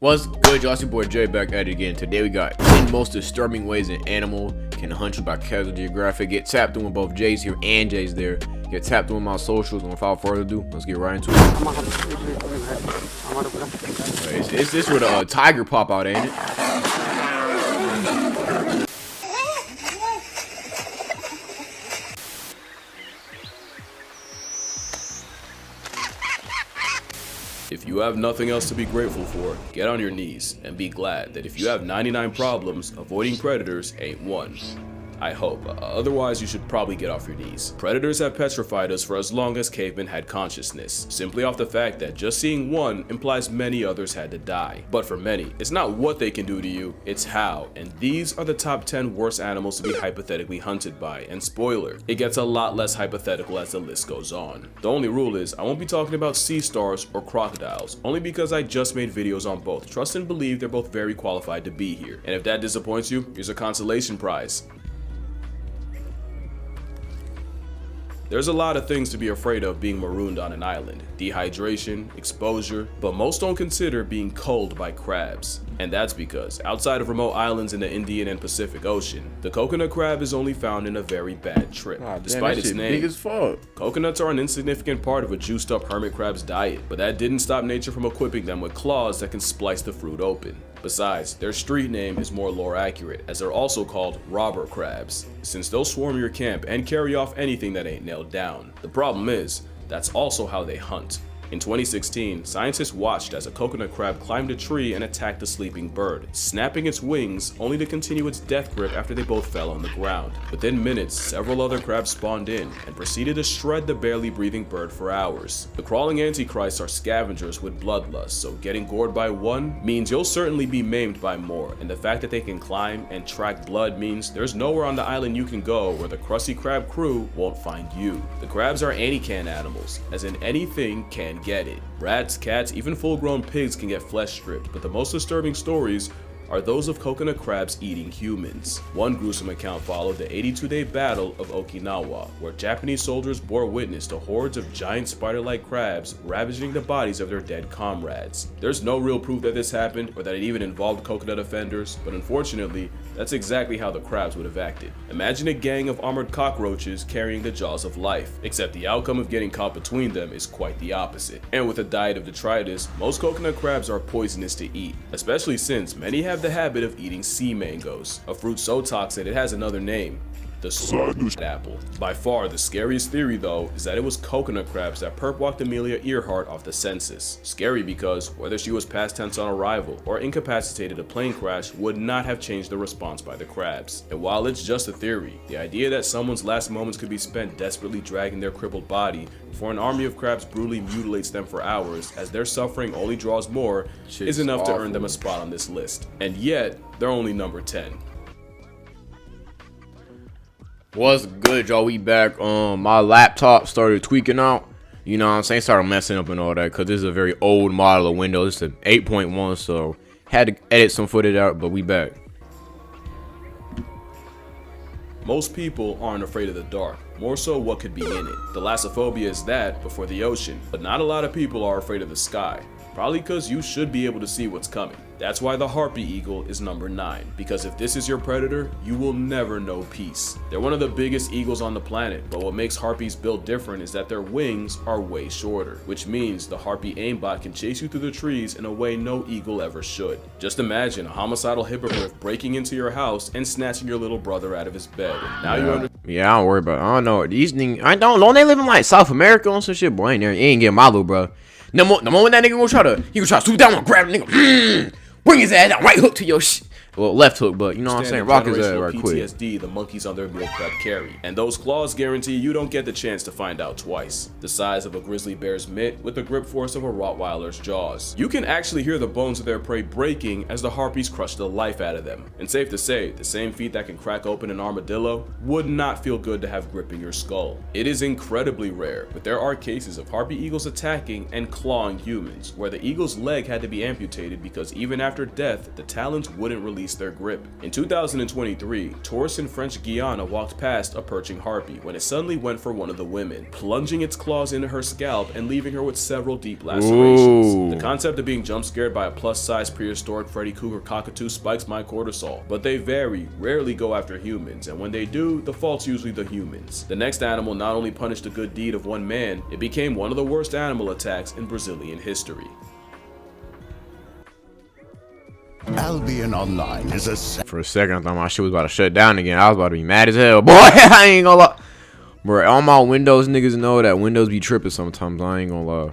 What's good, y'all? It's your boy Jay back at it again. Today we got 10 most disturbing ways an animal can hunt you by Casual Geographic. Get tapped in with both Jays here and Jays there. Get tapped in with my socials, and without further ado, let's get right into it. It's this where the tiger pop out, ain't it? If you have nothing else to be grateful for, get on your knees and be glad that if you have 99 problems, avoiding predators ain't one. I hope. Otherwise, you should probably get off your knees. Predators have petrified us for as long as cavemen had consciousness, simply off the fact that just seeing one implies many others had to die. But for many, it's not what they can do to you, it's how. And these are the top 10 worst animals to be hypothetically hunted by. And spoiler, it gets a lot less hypothetical as the list goes on. The only rule is, I won't be talking about sea stars or crocodiles, only because I just made videos on both. Trust and believe they're both very qualified to be here. And if that disappoints you, here's a consolation prize. There's a lot of things to be afraid of being marooned on an island. Dehydration, exposure, but most don't consider being culled by crabs. And that's because, outside of remote islands in the Indian and Pacific Ocean, the coconut crab is only found in a very bad trip. Despite its name, big as fuck. Coconuts are an insignificant part of a juiced up hermit crab's diet, but that didn't stop nature from equipping them with claws that can splice the fruit open. Besides, their street name is more lore accurate, as they're also called robber crabs, since they'll swarm your camp and carry off anything that ain't nailed down. The problem is, that's also how they hunt. In 2016, scientists watched as a coconut crab climbed a tree and attacked a sleeping bird, snapping its wings only to continue its death grip after they both fell on the ground. Within minutes, several other crabs spawned in and proceeded to shred the barely breathing bird for hours. The crawling antichrists are scavengers with bloodlust, so getting gored by one means you'll certainly be maimed by more, and the fact that they can climb and track blood means there's nowhere on the island you can go where the Krusty Krab crew won't find you. The crabs are anti-can animals, as in anything can get it. Rats, cats, even full-grown pigs can get flesh stripped, but the most disturbing stories are those of coconut crabs eating humans. One gruesome account followed the 82-day Battle of Okinawa, where Japanese soldiers bore witness to hordes of giant spider-like crabs ravaging the bodies of their dead comrades. There's no real proof that this happened or that it even involved coconut offenders, but unfortunately, that's exactly how the crabs would have acted. Imagine a gang of armored cockroaches carrying the jaws of life, except the outcome of getting caught between them is quite the opposite. And with a diet of detritus, most coconut crabs are poisonous to eat, especially since many have the habit of eating sea mangoes, a fruit so toxic it has another name: the sardine apple. By far the scariest theory though is that it was coconut crabs that perp-walked Amelia Earhart off the census. Scary because whether she was past tense on arrival or incapacitated a plane crash would not have changed the response by the crabs. And while it's just a theory, the idea that someone's last moments could be spent desperately dragging their crippled body before an army of crabs brutally mutilates them for hours as their suffering only draws more is enough to earn them a spot on this list. And yet, they're only number 10. What's good, y'all? We back. My laptop started tweaking out. You know what I'm saying? Started messing up and all that because this is a very old model of Windows. It's an 8.1, so had to edit some footage out, but we back. Most people aren't afraid of the dark, more so what could be in it. Thalassophobia is that before the ocean, but not a lot of people are afraid of the sky. Probably because you should be able to see what's coming. That's why the harpy eagle is number 9, because if this is your predator, you will never know peace. They're one of the biggest eagles on the planet, but what makes harpies built different is that their wings are way shorter, which means the harpy aimbot can chase you through the trees in a way no eagle ever should. Just imagine a homicidal hippogriff breaking into your house and snatching your little brother out of his bed. Now you understand. Yeah, I don't worry about it. I don't know. These things, don't they live in like South America or some shit? Boy, ain't there. You ain't getting my little bro. The moment that nigga gonna try to swoop down and grab the nigga, bring his ass down, right hook to your shit. Well, left hook, but you know what I'm saying? Rock his ass right quick. PTSD the monkeys on their meal prep carry. And those claws guarantee you don't get the chance to find out twice. The size of a grizzly bear's mitt with the grip force of a Rottweiler's jaws. You can actually hear the bones of their prey breaking as the harpies crush the life out of them. And safe to say, the same feet that can crack open an armadillo would not feel good to have gripping your skull. It is incredibly rare, but there are cases of harpy eagles attacking and clawing humans, where the eagle's leg had to be amputated because even after death, the talons wouldn't release release their grip. In 2023, tourists in French Guiana walked past a perching harpy when it suddenly went for one of the women, plunging its claws into her scalp and leaving her with several deep lacerations. Ooh. The concept of being jump scared by a plus-size prehistoric Freddy Krueger cockatoo spikes my cortisol, but they rarely go after humans, and when they do, the fault's usually the humans. The next animal not only punished a good deed of one man, it became one of the worst animal attacks in Brazilian history. Albion Online is a For a second, I thought my shit was about to shut down again. I was about to be mad as hell. Boy, I ain't gonna lie. Bro, all my Windows niggas know that Windows be tripping sometimes. I ain't gonna lie.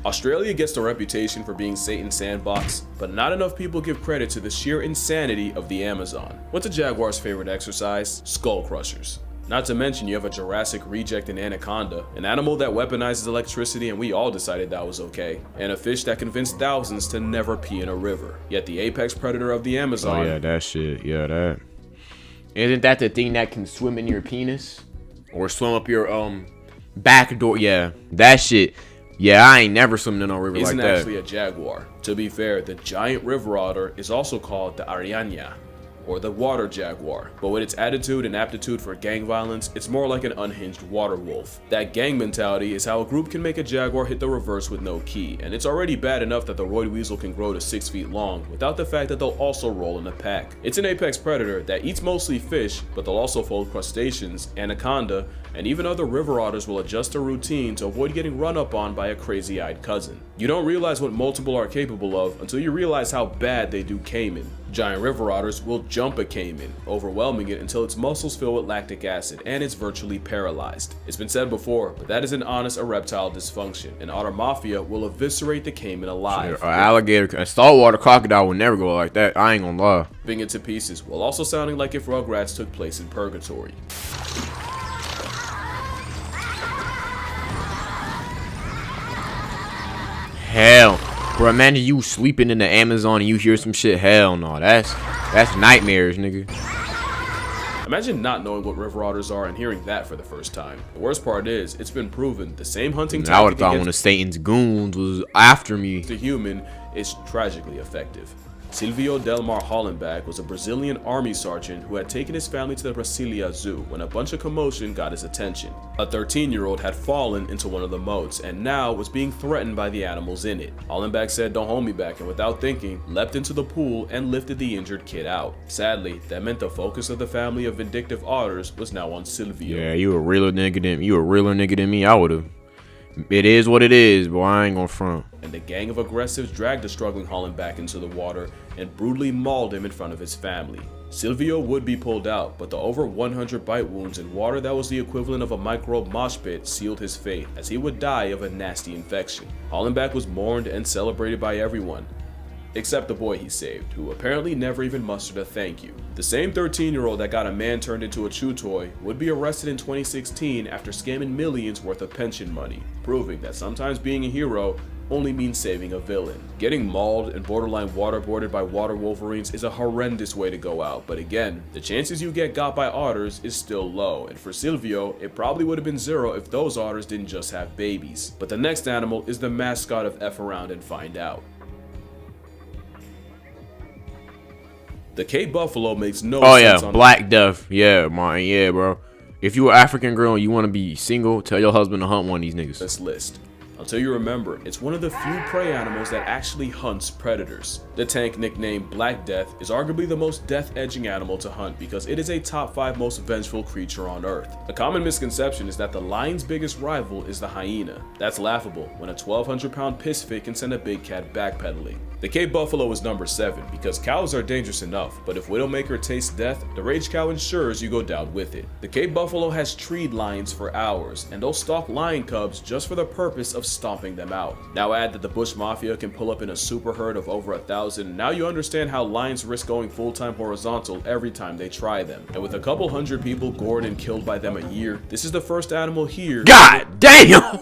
Australia gets the reputation for being Satan's sandbox, but not enough people give credit to the sheer insanity of the Amazon. What's a jaguar's favorite exercise? Skull crushers. Not to mention you have a Jurassic reject in anaconda, an animal that weaponizes electricity and we all decided that was okay, and a fish that convinced thousands to never pee in a river. Yet the apex predator of the Amazon... Oh yeah, that shit. Yeah, that. Isn't that the thing that can swim in your penis? Or swim up your back door? Yeah, that shit. Yeah, I ain't never swum in no river like that. Isn't actually a jaguar. To be fair, the giant river otter is also called the Arianya, or the water jaguar, but with its attitude and aptitude for gang violence, it's more like an unhinged water wolf. That gang mentality is how a group can make a jaguar hit the reverse with no key, and it's already bad enough that the roid weasel can grow to 6 feet long without the fact that they'll also roll in a pack. It's an apex predator that eats mostly fish, but they'll also fold crustaceans, anaconda, and even other river otters will adjust their routine to avoid getting run up on by a crazy-eyed cousin. You don't realize what multiple are capable of until you realize how bad they do caiman. Giant river otters will jump a caiman, overwhelming it until its muscles fill with lactic acid and it's virtually paralyzed. It's been said before, but that is an honest erectile dysfunction, and otter mafia will eviscerate the caiman alive. An alligator, a saltwater crocodile would never go like that. I ain't gonna lie. Ripping it to pieces, while also sounding like if Rugrats took place in purgatory. Hell, bro, imagine you sleeping in the Amazon and you hear some shit. Hell no, that's nightmares, nigga. Imagine not knowing what river otters are and hearing that for the first time. The worst part is, it's been proven the same hunting I would have tactic thought one of Satan's goons was after me. The human is tragically effective. Silvio Delmar Hollenbach was a Brazilian army sergeant who had taken his family to the Brasilia Zoo when a bunch of commotion got his attention. A 13-year-old had fallen into one of the moats and now was being threatened by the animals in it. Hollenbach said, "Don't hold me back," and without thinking, leapt into the pool and lifted the injured kid out. Sadly, that meant the focus of the family of vindictive otters was now on Silvio. Yeah, you a realer nigga than me. I would've. It is what it is, but I ain't gonna front. And the gang of aggressives dragged the struggling Hollenbach into the water and brutally mauled him in front of his family. Silvio would be pulled out, but the over 100 bite wounds in water that was the equivalent of a microbe mosh pit sealed his fate, as he would die of a nasty infection. Hollenbach was mourned and celebrated by everyone, except the boy he saved, who apparently never even mustered a thank you. The same 13-year-old that got a man turned into a chew toy would be arrested in 2016 after scamming millions worth of pension money, proving that sometimes being a hero only means saving a villain. Getting mauled and borderline waterboarded by water wolverines is a horrendous way to go out, but again, the chances you get got by otters is still low, and for Silvio, it probably would have been 0 if those otters didn't just have babies. But the next animal is the mascot of F Around and Find Out. The Cape Buffalo makes no sense on Black Death. Yeah, bro. If you an African girl and you want to be single, tell your husband to hunt one of these niggas. This list. Until you remember, it's one of the few prey animals that actually hunts predators. The tank, nicknamed Black Death, is arguably the most death-edging animal to hunt because it is a top 5 most vengeful creature on Earth. A common misconception is that the lion's biggest rival is the hyena. That's laughable when a 1,200-pound piss fit can send a big cat backpedaling. The Cape Buffalo is number 7 because cows are dangerous enough, but if Widowmaker tastes death, the rage cow ensures you go down with it. The Cape Buffalo has treed lions for hours, and they'll stalk lion cubs just for the purpose of stomping them out. Now add that the Bush Mafia can pull up in a super herd of over 1,000, now you understand how lions risk going full-time horizontal every time they try them. And with a couple hundred people gored and killed by them a year, this is the first animal here. God damn!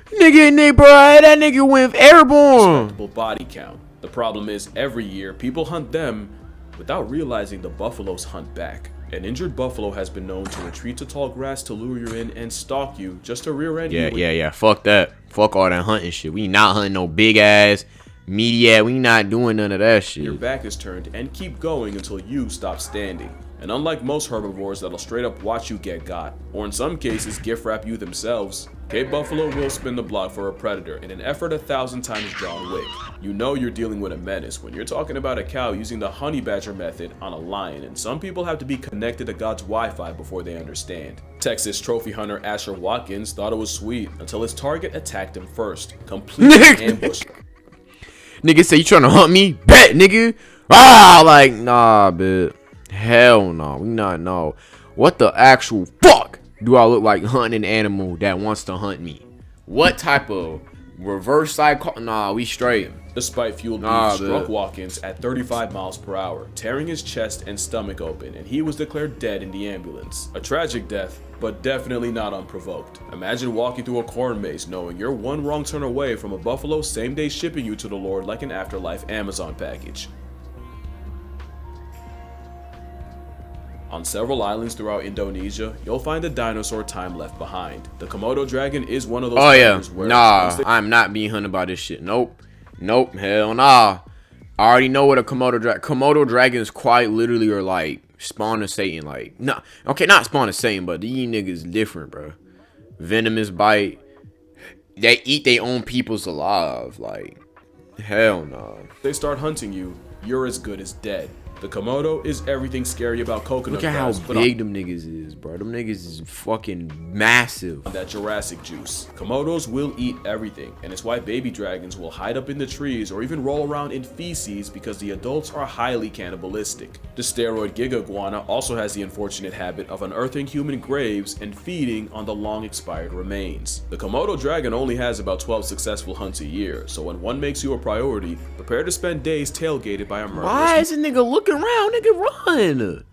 Nigga in there, bro, that nigga went airborne. Respectable body count. The problem is, every year, people hunt them without realizing the buffaloes hunt back. An injured buffalo has been known to retreat to tall grass to lure you in and stalk you just to rear end you. Yeah. Fuck that. Fuck all that hunting shit. We not hunting no big ass media. We not doing none of that shit. Your back is turned and keep going until you stop standing. And unlike most herbivores that'll straight up watch you get got, or in some cases gift wrap you themselves, Cape Buffalo will spin the block for a predator in an effort 1,000 times John Wick. You know you're dealing with a menace when you're talking about a cow using the honey badger method on a lion, and some people have to be connected to God's Wi-Fi before they understand. Texas trophy hunter Asher Watkins thought it was sweet until his target attacked him first, completely ambushed. Nigga say you trying to hunt me? Bet, nigga. Ah, like, nah, bitch. Hell no. We not know. What the actual fuck do I look like hunting an animal that wants to hunt me? What type of reverse psycho? Nah, we straight. The spite-fueled beef struck Watkins at 35 miles per hour, tearing his chest and stomach open, and he was declared dead in the ambulance. A tragic death, but definitely not unprovoked. Imagine walking through a corn maze knowing you're one wrong turn away from a buffalo same-day shipping you to the Lord like an afterlife Amazon package. On several islands throughout Indonesia, you'll find a dinosaur time left behind. The Komodo dragon is one of those. Oh yeah, nah, I'm not being hunted by this shit. Nope, hell nah. I already know what a Komodo dragons quite literally are like spawn of Satan. Like, nah, okay, not spawn of Satan, but these niggas different, bro. Venomous bite. They eat their own peoples alive. Like, hell no. They start hunting you, you're as good as dead. The Komodo is everything scary about coconut grass. Look at how big them niggas is, bro. Them niggas is fucking massive. That Jurassic juice. Komodos will eat everything, and it's why baby dragons will hide up in the trees or even roll around in feces because the adults are highly cannibalistic. The steroid giga iguana also has the unfortunate habit of unearthing human graves and feeding on the long expired remains. The Komodo dragon only has about 12 successful hunts a year, so when one makes you a priority, prepare to spend days tailgated by a murderous. Why is a nigga looking around? Nigga, run.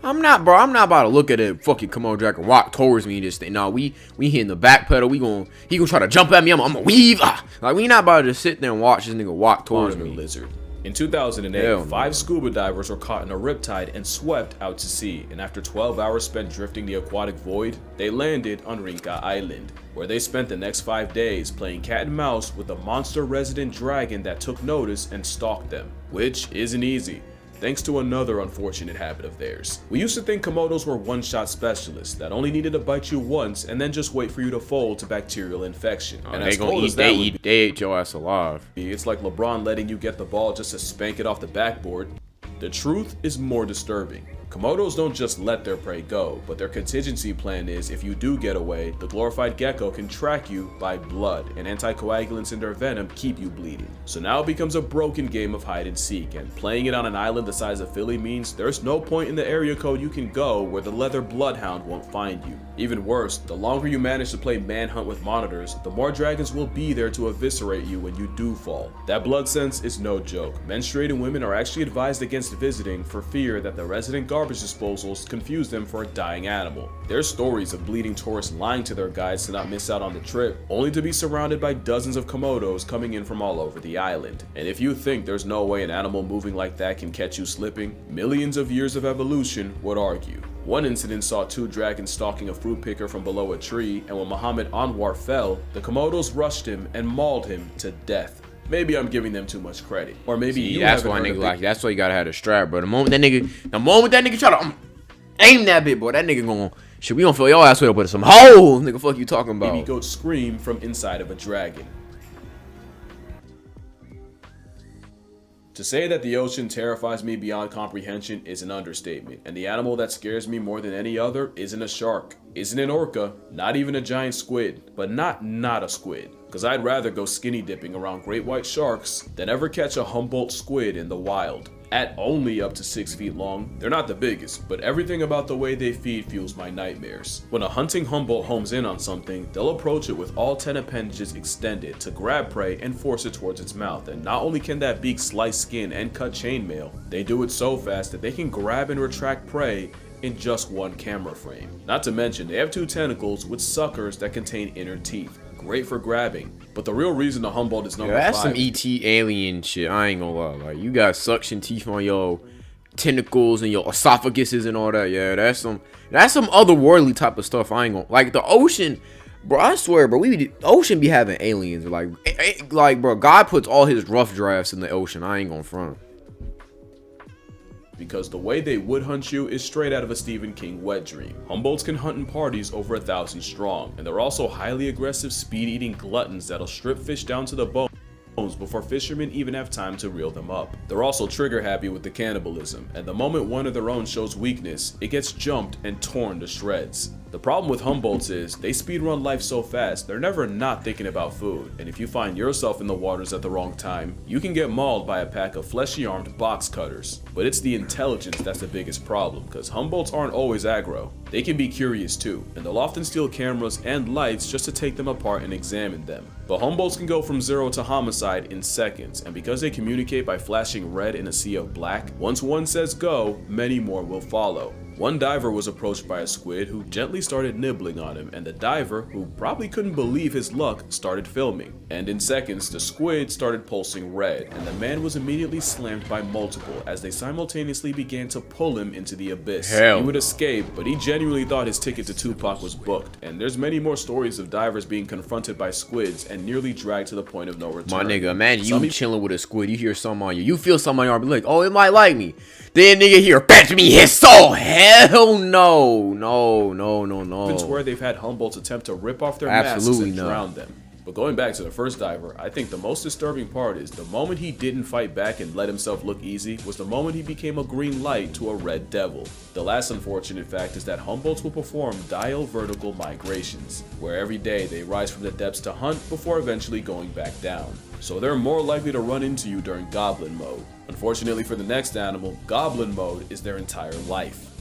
I'm not about to look at a fucking Komodo dragon walk towards me and just think, nah, we hitting the back pedal. He gonna try to jump at me. I'm gonna weave. Like, we not about to sit there and watch this nigga walk towards me. Lizard. In 2008, 5 scuba divers were caught in a riptide and swept out to sea, and after 12 hours spent drifting the aquatic void, they landed on Rinca Island, where they spent the next 5 days playing cat and mouse with a monster resident dragon that took notice and stalked them, which isn't easy, thanks to another unfortunate habit of theirs. We used to think Komodos were one-shot specialists that only needed to bite you once and then just wait for you to fold to bacterial infection. And they ate your ass alive. It's like LeBron letting you get the ball just to spank it off the backboard. The truth is more disturbing. Komodos don't just let their prey go, but their contingency plan is if you do get away, the glorified gecko can track you by blood, and anticoagulants in their venom keep you bleeding. So now it becomes a broken game of hide and seek, and playing it on an island the size of Philly means there's no point in the area code you can go where the leather bloodhound won't find you. Even worse, the longer you manage to play manhunt with monitors, the more dragons will be there to eviscerate you when you do fall. That blood sense is no joke. Menstruating women are actually advised against visiting for fear that the resident garbage disposals confuse them for a dying animal. There's stories of bleeding tourists lying to their guides to not miss out on the trip, only to be surrounded by dozens of Komodos coming in from all over the island. And if you think there's no way an animal moving like that can catch you slipping, millions of years of evolution would argue. One incident saw 2 dragons stalking a fruit picker from below a tree, and when Muhammad Anwar fell, the Komodos rushed him and mauled him to death. Maybe I'm giving them too much credit, or maybe that's why nigga like that's why you gotta have a strap, bro. The moment that nigga try to aim that bit, boy, that nigga gonna shit. We gonna fill your ass with some holes, nigga. Fuck you talking about? Baby goats scream from inside of a dragon. To say that the ocean terrifies me beyond comprehension is an understatement, and the animal that scares me more than any other isn't a shark, isn't an orca, not even a giant squid, but not a squid, because I'd rather go skinny dipping around great white sharks than ever catch a Humboldt squid in the wild. At only up to 6 feet long, they're not the biggest, but everything about the way they feed fuels my nightmares. When a hunting Humboldt homes in on something, they'll approach it with all 10 appendages extended to grab prey and force it towards its mouth, and not only can that beak slice skin and cut chainmail, they do it so fast that they can grab and retract prey in just one camera frame. Not to mention, they have 2 tentacles with suckers that contain inner teeth. Great for grabbing, but the real reason the Humboldt is number 5. That's some ET alien shit. I ain't gonna lie. Like, you got suction teeth on your tentacles and your esophaguses and all that. Yeah, that's some otherworldly type of stuff. I ain't gonna like the ocean, bro. I swear, bro. The ocean be having aliens. Like, bro. God puts all his rough drafts in the ocean. I ain't gonna front. Because the way they would hunt you is straight out of a Stephen King wet dream. Humboldts can hunt in parties over 1,000 strong, and they're also highly aggressive, speed-eating gluttons that'll strip fish down to the bone before fishermen even have time to reel them up. They're also trigger happy with the cannibalism, and the moment one of their own shows weakness, it gets jumped and torn to shreds. The problem with Humboldts is they speedrun life so fast, they're never not thinking about food, and if you find yourself in the waters at the wrong time, you can get mauled by a pack of fleshy armed box cutters. But it's the intelligence that's the biggest problem, because Humboldts aren't always aggro. They can be curious too, and they'll often steal cameras and lights just to take them apart and examine them. But Humboldts can go from 0 to homicide in seconds, and because they communicate by flashing red in a sea of black, once one says go, many more will follow. One diver was approached by a squid who gently started nibbling on him, and the diver, who probably couldn't believe his luck, started filming. And in seconds, the squid started pulsing red, and the man was immediately slammed by multiple as they simultaneously began to pull him into the abyss. Hell. He would escape, but he genuinely thought his ticket to Tupac was booked, and there's many more stories of divers being confronted by squids and nearly dragged to the point of no return. My nigga, imagine you chilling with a squid, you hear something on you, you feel something on your arm, be like, oh, it might like me. Then nigga here, fetch me his soul. Hell no. It's where they've had Humboldts attempt to rip off their Absolutely masks and drown them. But going back to the first diver, I think the most disturbing part is the moment he didn't fight back and let himself look easy was the moment he became a green light to a red devil. The last unfortunate fact is that Humboldts will perform diel vertical migrations, where every day they rise from the depths to hunt before eventually going back down. So they're more likely to run into you during goblin mode. Unfortunately for the next animal, goblin mode is their entire life.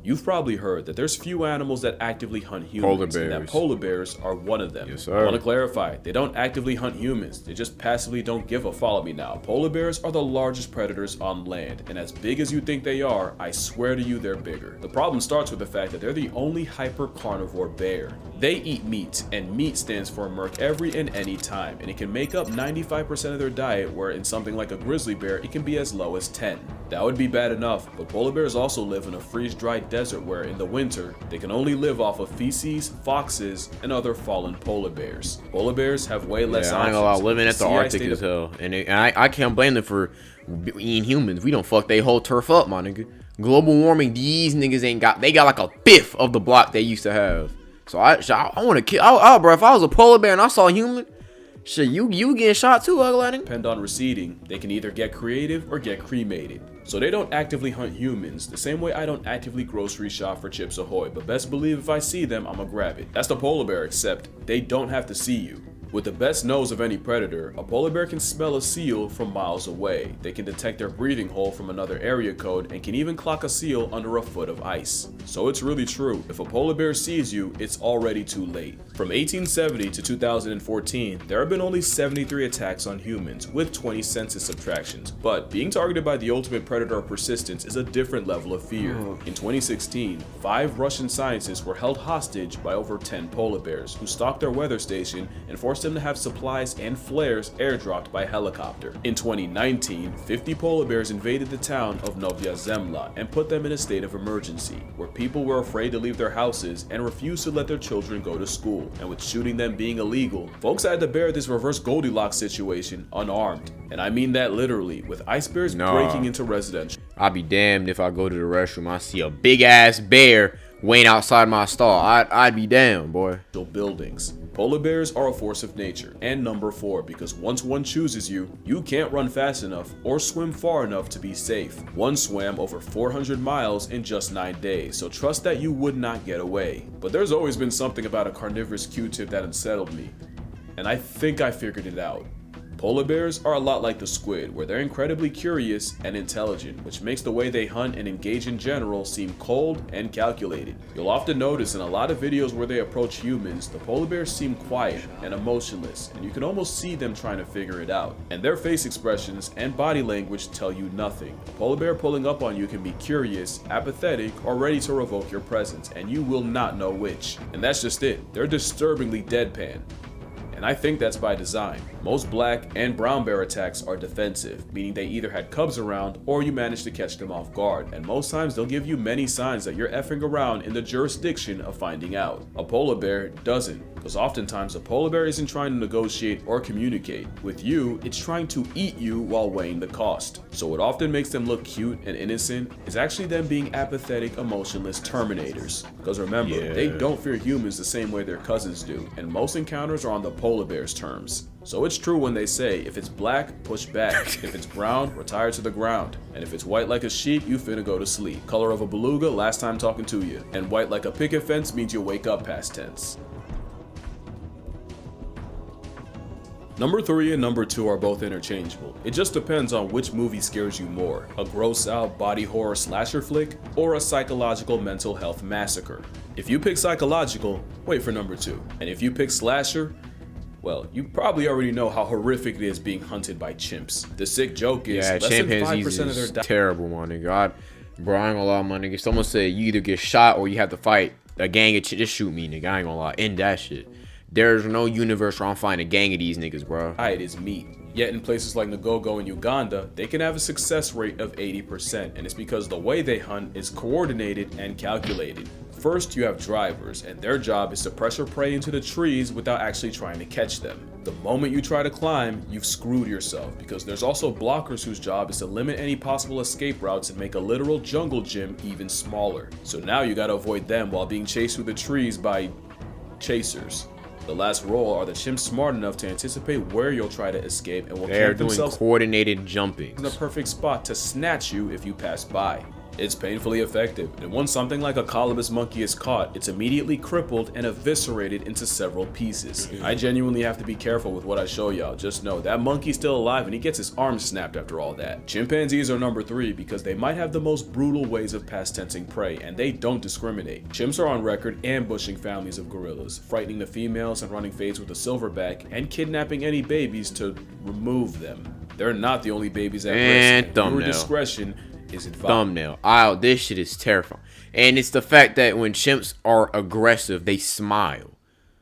You've probably heard that there's few animals that actively hunt humans, and that polar bears are one of them. Yes, sir. I want to clarify, they don't actively hunt humans, they just passively don't give a follow me now. Polar bears are the largest predators on land, and as big as you think they are, I swear to you they're bigger. The problem starts with the fact that they're the only hyper-carnivore bear. They eat meat, and meat stands for merc every and any time, and it can make up 95% of their diet, where in something like a grizzly bear, it can be as low as 10. That would be bad enough, but polar bears also live in a freeze-dried desert where in the winter, they can only live off of feces, foxes, and other fallen polar bears. Polar bears have way less options. I ain't gonna lie, living at the Arctic as hell. And I can't blame them for eating humans. We don't fuck they whole turf up, my nigga. Global warming, these niggas ain't got, they got like a fifth of the block they used to have. So I want to kill, bro, if I was a polar bear and I saw a human, shit, you getting shot too, ugly. Depend on receding, they can either get creative or get cremated. So they don't actively hunt humans, the same way I don't actively grocery shop for Chips Ahoy, but best believe if I see them, I'ma grab it. That's the polar bear, except they don't have to see you. With the best nose of any predator, a polar bear can smell a seal from miles away. They can detect their breathing hole from another area code and can even clock a seal under a foot of ice. So it's really true, if a polar bear sees you, it's already too late. From 1870 to 2014, there have been only 73 attacks on humans, with 20 census subtractions, but being targeted by the ultimate predator of persistence is a different level of fear. In 2016, 5 Russian scientists were held hostage by over 10 polar bears, who stalked their weather station and forced them to have supplies and flares airdropped by helicopter. In 2019, 50 polar bears invaded the town of Novaya Zemlya and put them in a state of emergency, where people were afraid to leave their houses and refused to let their children go to school. And with shooting them being illegal, folks had to bear this reverse Goldilocks situation unarmed. And I mean that literally, with ice bears breaking into residential. I'd be damned if I go to the restroom, I see a big ass bear waiting outside my stall. I'd be damned, boy. Buildings. Polar bears are a force of nature, and number 4, because once one chooses you, you can't run fast enough or swim far enough to be safe. One swam over 400 miles in just 9 days, so trust that you would not get away. But there's always been something about a carnivorous Q-tip that unsettled me, and I think I figured it out. Polar bears are a lot like the squid, where they're incredibly curious and intelligent, which makes the way they hunt and engage in general seem cold and calculated. You'll often notice in a lot of videos where they approach humans, the polar bears seem quiet and emotionless, and you can almost see them trying to figure it out. And their face expressions and body language tell you nothing. A polar bear pulling up on you can be curious, apathetic, or ready to revoke your presence, and you will not know which. And that's just it. They're disturbingly deadpan. And and I think that's by design. Most black and brown bear attacks are defensive, meaning they either had cubs around or you managed to catch them off guard, and most times they'll give you many signs that you're effing around in the jurisdiction of finding out. A polar bear doesn't, because oftentimes a polar bear isn't trying to negotiate or communicate. With you, it's trying to eat you while weighing the cost. So what often makes them look cute and innocent is actually them being apathetic, emotionless terminators. Because remember, they don't fear humans the same way their cousins do, and most encounters are on the polar bear's terms. So it's true when they say, if it's black, push back. If it's brown, retire to the ground. And if it's white like a sheep, you finna go to sleep. Color of a beluga, last time talking to you. And white like a picket fence means you'll wake up past tense. Number 3 and number 2 are both interchangeable. It just depends on which movie scares you more, a gross out body horror slasher flick or a psychological mental health massacre. If you pick psychological, wait for number 2. And if you pick slasher, well, you probably already know how horrific it is being hunted by chimps. The sick joke is less than 5% of their is terrible, my nigga. Bro, I ain't gonna lie, my nigga. Someone said you either get shot or you have to fight a gang of just shoot me, nigga. I ain't gonna lie. End that shit. There's no universe where I'm finding a gang of these niggas, bro. It is meat. Yet in places like Ngogo and Uganda, they can have a success rate of 80%, and it's because the way they hunt is coordinated and calculated. First, you have drivers, and their job is to pressure prey into the trees without actually trying to catch them. The moment you try to climb, you've screwed yourself, because there's also blockers whose job is to limit any possible escape routes and make a literal jungle gym even smaller. So now you gotta avoid them while being chased through the trees by chasers. The last role are the chimps smart enough to anticipate where you'll try to escape and will camp themselves coordinated jumping in the perfect spot to snatch you if you pass by. It's painfully effective, and once something like a colobus monkey is caught, it's immediately crippled and eviscerated into several pieces. I genuinely have to be careful with what I show y'all. Just know that monkey's still alive and he gets his arm snapped after all that. Chimpanzees are number 3 because they might have the most brutal ways of past tensing prey, and they don't discriminate. Chimps are on record ambushing families of gorillas, frightening the females and running fades with a silverback, and kidnapping any babies to remove them. They're not the only babies at risk, and your discretion is advised. Thumbnail. This shit is terrifying. And it's the fact that when chimps are aggressive, they smile.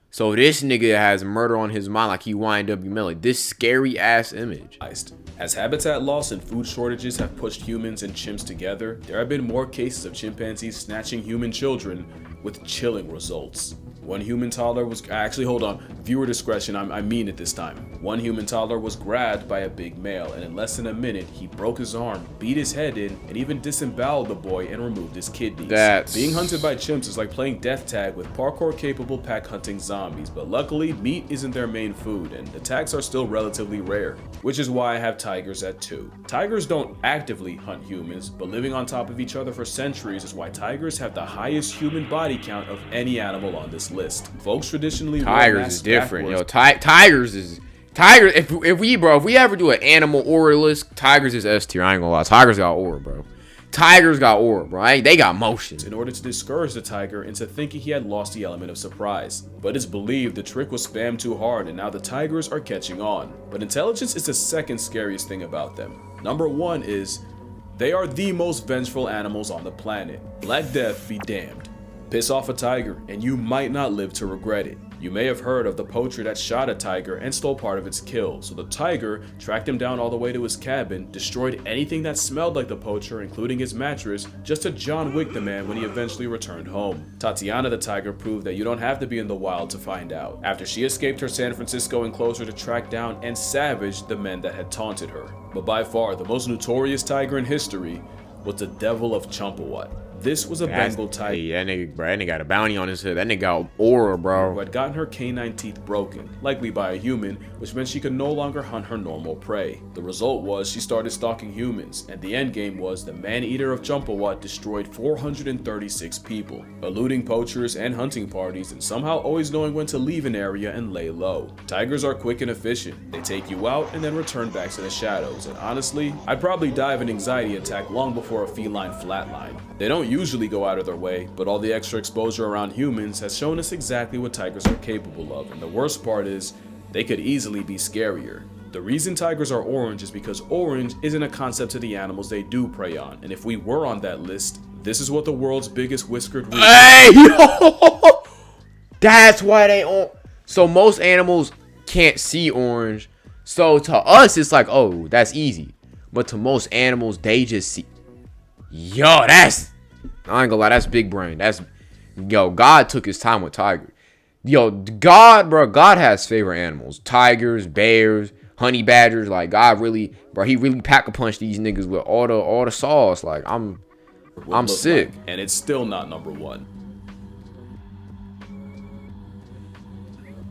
So this nigga has murder on his mind like he YNW Melly. This scary ass image. As habitat loss and food shortages have pushed humans and chimps together, there have been more cases of chimpanzees snatching human children with chilling results. One human toddler was viewer discretion, I mean it this time. One human toddler was grabbed by a big male, and in less than a minute, he broke his arm, beat his head in, and even disemboweled the boy and removed his kidneys. Being hunted by chimps is like playing death tag with parkour-capable pack-hunting zombies, but luckily, meat isn't their main food, and attacks are still relatively rare, which is why I have tigers at 2. Tigers don't actively hunt humans, but living on top of each other for centuries is why tigers have the highest human body count of any animal on this list. Folks traditionally tigers is different, yo. Tigers. If we ever do an animal aura list, tigers is S tier. I ain't gonna lie. Tigers got aura, bro. Tigers got aura, bro. They got motion. In order to discourage the tiger into thinking he had lost the element of surprise. But it's believed the trick was spammed too hard, and now the tigers are catching on. But intelligence is the second scariest thing about them. Number 1 is they are the most vengeful animals on the planet. Black Death be damned. Piss off a tiger, and you might not live to regret it. You may have heard of the poacher that shot a tiger and stole part of its kill, so the tiger tracked him down all the way to his cabin, destroyed anything that smelled like the poacher, including his mattress, just to John Wick the man when he eventually returned home. Tatiana the tiger proved that you don't have to be in the wild to find out, after she escaped her San Francisco enclosure to track down and savage the men that had taunted her. But by far, the most notorious tiger in history was the Devil of Champawat. This was a Bengal tiger. That nigga got a bounty on his head. That nigga got aura, bro. Who had gotten her canine teeth broken, likely by a human, which meant she could no longer hunt her normal prey. The result was she started stalking humans, and the end game was the man-eater of Champawat destroyed 436 people, eluding poachers and hunting parties, and somehow always knowing when to leave an area and lay low. Tigers are quick and efficient. They take you out and then return back to the shadows, and honestly, I'd probably die of an anxiety attack long before a feline flatline. They don't usually go out of their way, but all the extra exposure around humans has shown us exactly what tigers are capable of, and the worst part is, they could easily be scarier. The reason tigers are orange is because orange isn't a concept to the animals they do prey on, and if we were on that list, this is what the world's biggest whiskered Hey, yo! That's why they on. So most animals can't see orange. So to us, it's like, oh, that's easy. But to most animals, they just see. Yo, I ain't gonna lie, that's big brain. God took his time with tiger. Yo, God has favorite animals. Tigers, bears, honey badgers. Like, God really, bro, he really pack a punch these niggas with all the sauce. Like, I'm sick. Like, and it's still not number one.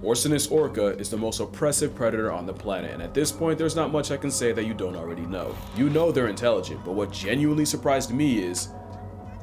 Orcinus orca is the most oppressive predator on the planet, and at this point there's not much I can say that you don't already know. You know they're intelligent, but what genuinely surprised me is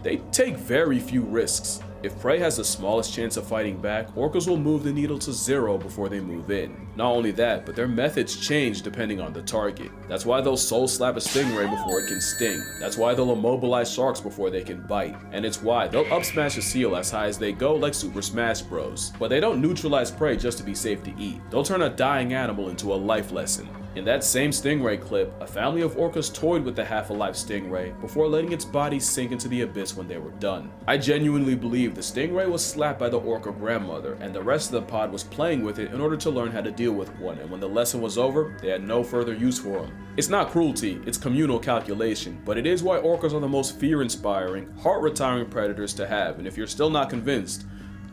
they take very few risks. If prey has the smallest chance of fighting back, orcas will move the needle to 0 before they move in. Not only that, but their methods change depending on the target. That's why they'll soul slap a stingray before it can sting. That's why they'll immobilize sharks before they can bite. And it's why they'll up smash a seal as high as they go like Super Smash Bros. But they don't neutralize prey just to be safe to eat. They'll turn a dying animal into a life lesson. In that same stingray clip, a family of orcas toyed with the half-alive stingray before letting its body sink into the abyss when they were done. I genuinely believe the stingray was slapped by the orca grandmother, and the rest of the pod was playing with it in order to learn how to deal with one, and when the lesson was over, they had no further use for him. It's not cruelty, it's communal calculation, but it is why orcas are the most fear-inspiring, heart-retiring predators to have, and if you're still not convinced,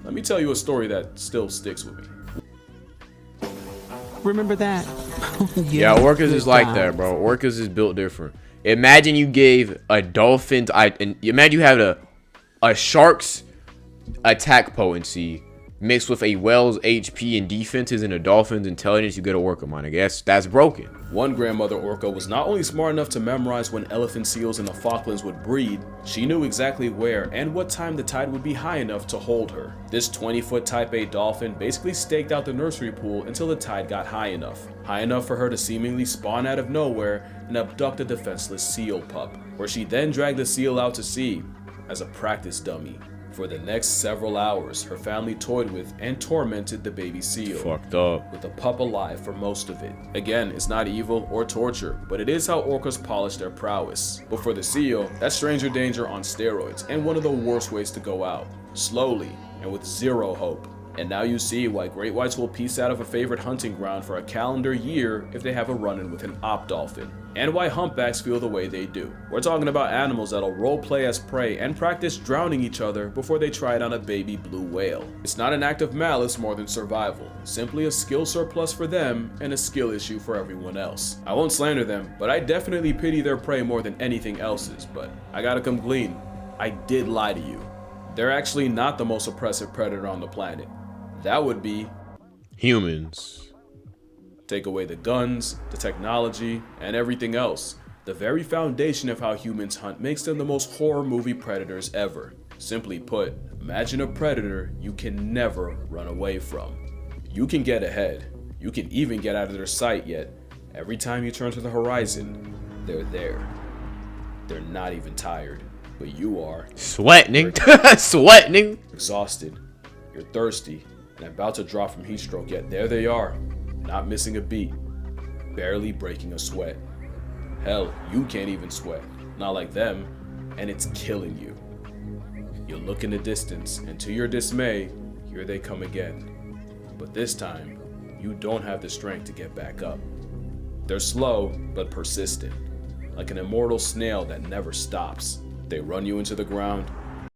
let me tell you a story that still sticks with me. Remember that? Yeah, orcas is like that, bro. Orcas is built different. Imagine you gave a dolphin, imagine you had a shark's attack potency mixed with a whale's HP and defenses and a dolphin's intelligence, you get an orca, man. I guess that's broken. One grandmother orca was not only smart enough to memorize when elephant seals in the Falklands would breed, she knew exactly where and what time the tide would be high enough to hold her. This 20-foot Type A dolphin basically staked out the nursery pool until the tide got high enough for her to seemingly spawn out of nowhere and abduct a defenseless seal pup, where she then dragged the seal out to sea as a practice dummy. For the next several hours, her family toyed with and tormented the baby seal. Fucked up. With the pup alive for most of it. Again, it's not evil or torture, but it is how orcas polish their prowess. But for the seal, that's stranger danger on steroids, and one of the worst ways to go out. Slowly, and with zero hope. And now you see why great whites will piece out of a favorite hunting ground for a calendar year if they have a run-in with an op dolphin. And why humpbacks feel the way they do. We're talking about animals that'll roleplay as prey and practice drowning each other before they try it on a baby blue whale. It's not an act of malice more than survival, simply a skill surplus for them and a skill issue for everyone else. I won't slander them, but I definitely pity their prey more than anything else's, but I gotta come clean. I did lie to you. They're actually not the most oppressive predator on the planet. That would be humans. Take away the guns, the technology, and everything else. The very foundation of how humans hunt makes them the most horror movie predators ever. Simply put, imagine a predator you can never run away from. You can get ahead. You can even get out of their sight, yet every time you turn to the horizon, they're there. They're not even tired, but you are. Sweating. Sweating. Exhausted. You're thirsty and about to drop from heat stroke, yet there they are. Not missing a beat, barely breaking a sweat. Hell, you can't even sweat, not like them, and it's killing you. You look in the distance, and to your dismay, here they come again. But this time, you don't have the strength to get back up. They're slow, but persistent, like an immortal snail that never stops. They run you into the ground,